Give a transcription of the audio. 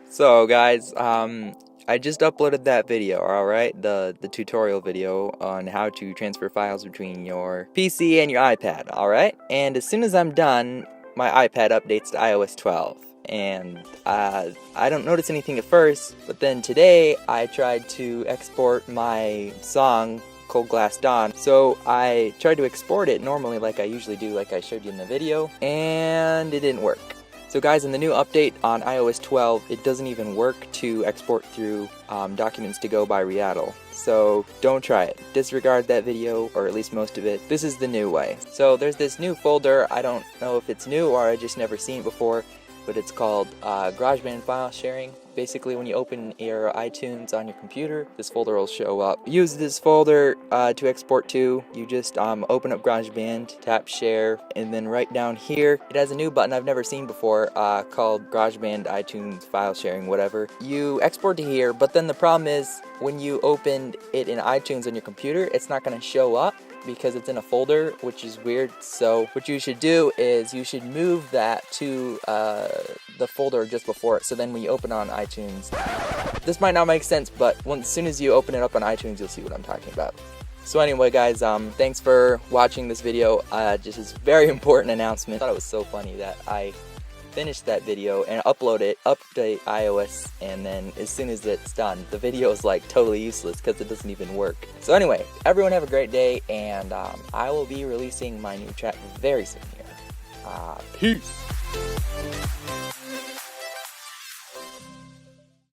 So guys, I just uploaded that video, alright? The tutorial video on how to transfer files between your PC and your iPad, alright? And as soon as I'm done, my iPad updates to iOS 12. And I don't notice anything at first, but then today I tried to export my song Cold Glass Dawn. So I tried to export it normally like I usually do, like I showed you in the video, and it didn't work. So guys, in the new update on iOS 12, it doesn't even work to export through documents to go by Readdle. So don't try it. Disregard that video, or at least most of it. This is the new way. So there's this new folder. I don't know if it's new or I just never seen it before, but it's called Garageband file sharing. Basically, when you open your iTunes on your computer, this folder will show up. Use this folder to export to. You just open up Garageband, tap share, and then right down here, it has a new button I've never seen before called Garageband iTunes file sharing, whatever. You export to here, but then the problem is when you open it in iTunes on your computer, it's not going to show up because it's in a folder, which is weird. So what you should do is you should move that to the folder just before it. So then when you open on iTunes, this might not make sense, but as soon as you open it up on iTunes, you'll see what I'm talking about. So anyway, guys, thanks for watching this video. Just this very important announcement. I thought it was so funny that I finished that video and update iOS, and then as soon as it's done, the video is like totally useless because it doesn't even work. So anyway, everyone have a great day, and I will be releasing my new track very soon here. Peace!